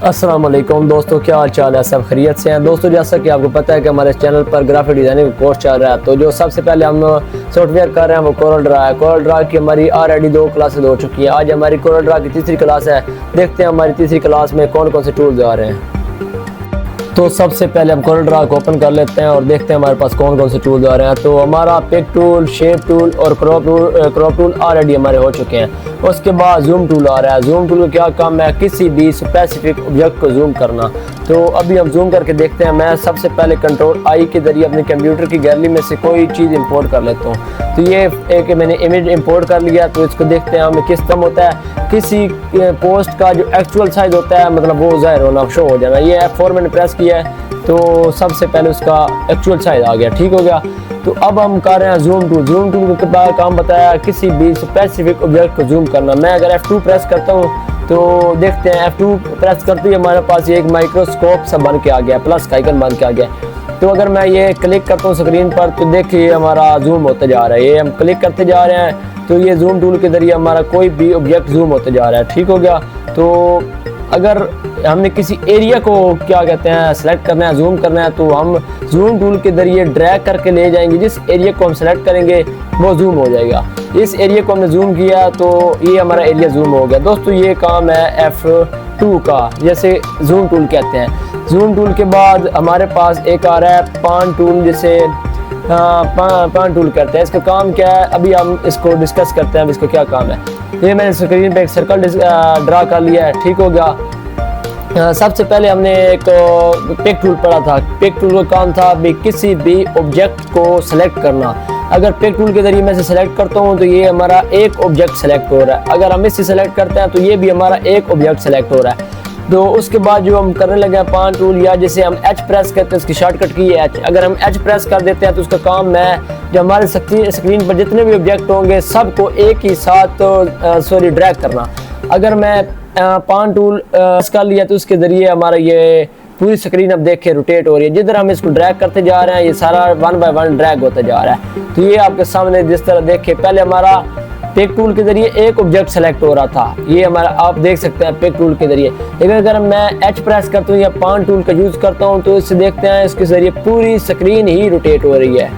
अस्सलाम वालेकुम दोस्तों, क्या हाल चाल है? सब खैरियत से हैं दोस्तों। जैसा कि आपको पता है कि हमारे चैनल पर ग्राफिक डिज़ाइनिंग का कोर्स चल रहा है, तो जो सबसे पहले हम सॉफ्टवेयर कर रहे हैं वो कोरल ड्रा है। कोरल ड्रा की हमारी ऑलरेडी 2 क्लासेस हो चुकी हैं। आज हमारी कोरल ड्रा की तीसरी क्लास है। देखते हैं हमारी तीसरी क्लास में कौन कौन से टूल्स आ रहे हैं। तो सबसे पहले हम कोरल ड्रा को ओपन कर लेते हैं और देखते हैं हमारे पास कौन कौन से टूल्स आ रहे हैं। तो हमारा पिक टूल, शेप टूल और क्रॉप टूल ऑलरेडी हमारे हो चुके हैं। उसके बाद जूम टूल आ रहा है। जूम टूल का क्या काम है? किसी भी स्पेसिफिक ऑब्जेक्ट को जूम करना। तो अभी हम जूम करके देखते हैं। मैं सबसे पहले कंट्रोल आई के जरिए अपने कंप्यूटर की गैलरी में से कोई चीज़ इंपोर्ट कर लेता हूँ। तो ये एक मैंने इमेज इंपोर्ट कर लिया। तो इसको देखते हैं हमें किस तरह होता है। किसी पोस्ट का जो एक्चुअल साइज होता है, मतलब वो ज़ाहिर होना, शो हो जाना। ये F4 मैंने प्रेस किया है तो सबसे पहले उसका एक्चुअल साइज आ गया। ठीक हो गया। तो अब हम कर रहे हैं जूम टूल। जूम टूल का काम बताया किसी भी स्पेसिफिक ऑब्जेक्ट को जूम करना। मैं अगर F2 प्रेस करता हूँ तो देखते हैं F2 प्रेस करते ही हमारे पास ये एक माइक्रोस्कोप सा बन के आ गया, प्लस का आइकन बन के आ गया। तो अगर मैं ये क्लिक करता हूँ स्क्रीन पर तो देखिए हमारा जूम होते जा रहा है। ये हम क्लिक करते जा रहे हैं तो ये जूम टूल के जरिए हमारा कोई भी ऑब्जेक्ट जूम होते जा रहा है। ठीक हो गया। तो अगर हमने किसी एरिया को क्या कहते हैं सेलेक्ट करना है, जूम करना है, तो हम जूम टूल के जरिए ड्रैग करके ले जाएंगे। जिस एरिया को हम सेलेक्ट करेंगे वो जूम हो जाएगा। इस एरिया को हमने जूम किया तो ये हमारा एरिया जूम हो गया। दोस्तों ये काम है F2 का, जैसे जूम टूल कहते हैं। जूम टूल के बाद हमारे पास एक आ रहा है पान टूल, जिसे पान टूल करते हैं। इसका काम क्या है अभी हम इसको डिस्कस करते हैं। अब इसका क्या काम है, ये मैंने स्क्रीन पे एक सर्कल ड्रा कर लिया है। ठीक हो गया। सबसे पहले हमने एक पिक टूल पढ़ा था। पिक टूल का काम था भी किसी भी ऑब्जेक्ट को सेलेक्ट करना। अगर पिक टूल के जरिए मैं इसे सेलेक्ट करता हूँ तो ये हमारा एक ऑब्जेक्ट सेलेक्ट हो रहा है। अगर हम इसे सेलेक्ट करते हैं तो ये भी हमारा एक ऑब्जेक्ट सेलेक्ट हो रहा है। तो उसके बाद जो हम करने लगे हैं पान टूल, या जिसे हम H प्रेस करते हैं, उसकी शॉर्टकट की है H। अगर हम H प्रेस कर देते हैं तो उसका काम है जो हमारे स्क्रीन पर जितने भी ऑब्जेक्ट होंगे सबको एक ही साथ ड्रैग करना। अगर मैं पान टूल प्रेस कर लिया तो उसके ज़रिए हमारा ये पूरी स्क्रीन अब देखें रोटेट हो रही है। जिधर हम इसको ड्रैग करते जा रहे हैं ये सारा 1 बाय 1 ड्रैग होता जा रहा है। तो ये आपके सामने जिस तरह देखें, पहले हमारा पिक टूल के जरिए एक ऑब्जेक्ट सेलेक्ट हो रहा था, ये हमारा आप देख सकते हैं पिक टूल के जरिए। लेकिन अगर मैं H प्रेस करता हूँ या पान टूल का यूज़ करता हूँ तो इससे देखते हैं इसके जरिए पूरी स्क्रीन ही रोटेट हो रही है।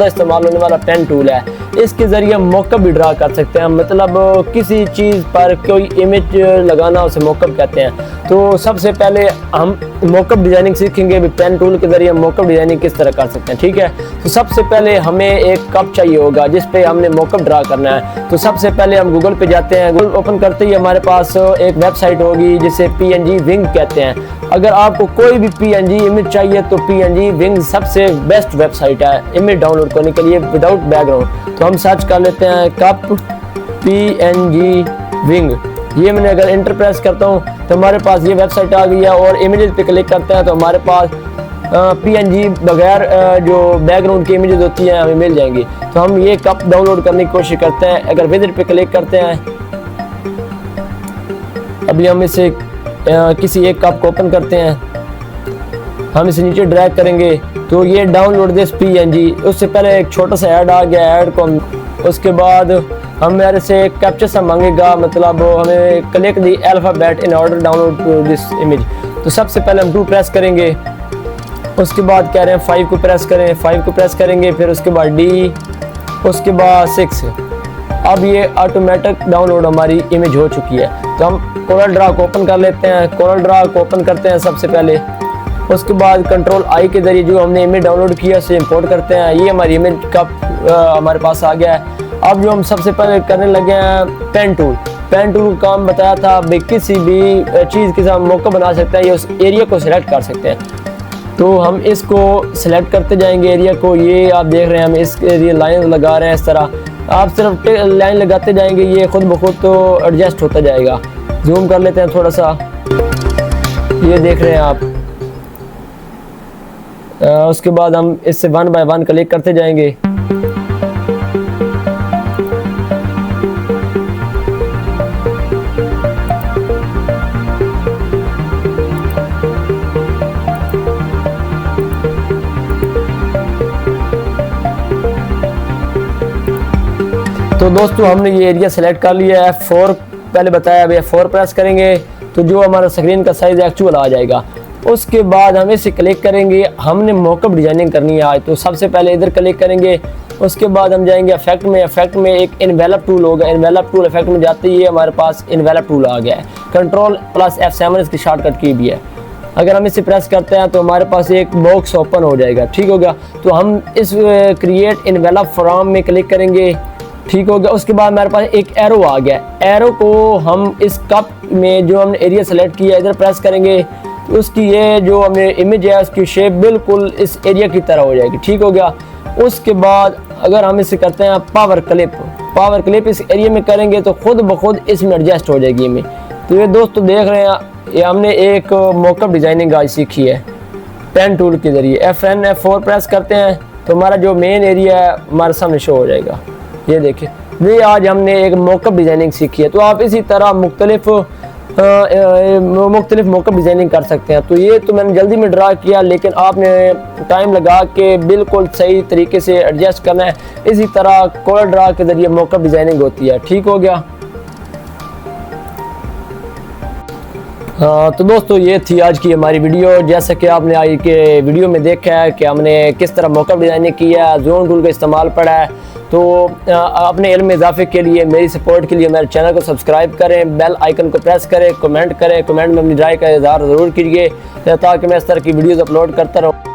इस्तेमाल होने वाला पेन टूल है। इसके जरिए हम मॉकअप भी ड्रा कर सकते हैं। मतलब किसी चीज़ पर कोई इमेज लगाना, उसे मॉकअप कहते हैं। तो सबसे पहले हम मॉकअप डिज़ाइनिंग सीखेंगे। पेन टूल के जरिए हम मॉकअप डिज़ाइनिंग किस तरह कर सकते हैं। ठीक है। तो सबसे पहले हमें एक कप चाहिए होगा जिस पे हमने मॉकअप ड्रा करना है। तो सबसे पहले हम गूगल पे जाते हैं। गूगल ओपन करते ही हमारे पास एक वेबसाइट होगी जिसे PNG विंग कहते हैं। अगर आपको कोई भी PNG इमेज चाहिए तो PNG विंग सबसे बेस्ट वेबसाइट है इमेज डाउनलोड करने के लिए विदाउट बैकग्राउंड। तो हम सर्च कर लेते हैं कप PNG विंग। ये मैंने अगर इंटर प्रेस करता हूँ तो हमारे पास ये वेबसाइट आ गई है। और इमेजेस पे क्लिक करते हैं तो हमारे पास PNG बगैर जो बैकग्राउंड की इमेजेस होती हैं हमें मिल जाएंगी। तो हम ये कप डाउनलोड करने की कोशिश करते हैं। अगर विजिट पे क्लिक करते हैं, अभी हम इसे किसी एक कप को ओपन करते हैं, हम इसे नीचे ड्रैग करेंगे तो ये डाउनलोड दिस PNG। उससे पहले एक छोटा सा ऐड आ गया, ऐड को उसके बाद हम मेरे से एक कैप्चर सा मांगेगा, मतलब हमें click the alphabet in order download this image. तो सबसे पहले हम 2 प्रेस करेंगे, उसके बाद कह रहे हैं 5 को प्रेस करें, 5 को प्रेस करेंगे, फिर उसके बाद D, उसके बाद 6। अब ये ऑटोमेटिक डाउनलोड हमारी इमेज हो चुकी है। तो हम कोरल ड्रा को ओपन कर लेते हैं। कोरल ड्रा को ओपन करते हैं सबसे पहले। उसके बाद कंट्रोल आई के जरिए जो हमने इमेज डाउनलोड किया उसे इंपोर्ट करते हैं। ये हमारी इमेज का हमारे पास आ गया है। अब जो हम सबसे पहले करने लगे हैं पेन टूल। पेन टूल का काम बताया था भाई किसी भी चीज़ के साथ मौका बना सकते हैं या उस एरिया को सिलेक्ट कर सकते हैं। तो हम इसको सिलेक्ट करते जाएंगे एरिया को। ये आप देख रहे हैं हम इस एरिया लाइन लगा रहे हैं। इस तरह आप सिर्फ लाइन लगाते जाएंगे, ये खुद ब खुद तो एडजस्ट होता जाएगा। जूम कर लेते हैं थोड़ा सा, ये देख रहे हैं आप। उसके बाद हम इससे 1 बाय 1 क्लिक करते जाएंगे। तो दोस्तों हमने ये एरिया सेलेक्ट कर लिया है। F4 पहले बताया, अभी F4 प्रेस करेंगे तो जो हमारा स्क्रीन का साइज़ एक्चुअल आ जाएगा। उसके बाद हम इसे क्लिक करेंगे, हमने मॉकअप डिज़ाइनिंग करनी है आज, तो सबसे पहले इधर क्लिक करेंगे। उसके बाद हम जाएंगे इफेक्ट में, इफेक्ट में एक इन्वेलप टूल होगा, इन्वेलप टूल इफेक्ट में जाते ही हमारे पास इन्वेलप टूल आ गया है। Ctrl+F7 इसकी शॉर्टकट की भी है। अगर हम इसे प्रेस करते हैं तो हमारे पास एक बॉक्स ओपन हो जाएगा, ठीक हो गया। तो हम इस क्रिएट इन्वेलप फ्रॉम में क्लिक करेंगे, ठीक हो गया। उसके बाद हमारे पास एक एरो आ गया, एरो को हम इस कप में जो हमने एरिया सेलेक्ट किया है इधर प्रेस करेंगे, तो उसकी ये जो हमने इमेज है उसकी शेप बिल्कुल इस एरिया की तरह हो जाएगी, ठीक हो गया। उसके बाद अगर हम इसे करते हैं पावर क्लिप इस एरिया में करेंगे तो खुद ब खुद इसमें एडजस्ट हो जाएगी इमेज। तो ये दोस्तों देख रहे हैं, ये हमने एक मॉकअप डिज़ाइनिंग आज सीखी है पेन टूल के ज़रिए। F9 F4 प्रेस करते हैं तो हमारा जो मेन एरिया है हमारे सामने शो हो जाएगा। ये देखिए, ये आज हमने एक मॉकअप डिज़ाइनिंग सीखी है। तो आप इसी तरह मुख्तलिफ मॉकअप डिज़ाइनिंग कर सकते हैं। तो ये तो मैंने जल्दी में ड्रा किया, लेकिन आपने टाइम लगा के बिल्कुल सही तरीके से एडजस्ट करना है। इसी तरह कोड ड्रा के ज़रिए मॉकअप डिज़ाइनिंग होती है, ठीक हो गया। तो दोस्तों ये थी आज की हमारी वीडियो। जैसा कि आपने आज के वीडियो में देखा है कि हमने किस तरह मॉकअप डिज़ाइनिंग किया, ज़ोन टूल का इस्तेमाल पड़ा है। तो अपने इल्म में इजाफे के लिए, मेरी सपोर्ट के लिए मेरे चैनल को सब्सक्राइब करें, बेल आइकन को प्रेस करें, कमेंट करें, कमेंट में अपनी राय का इज़हार ज़रूर कीजिए ताकि मैं इस तरह की वीडियोज़ अपलोड करता रहूँ।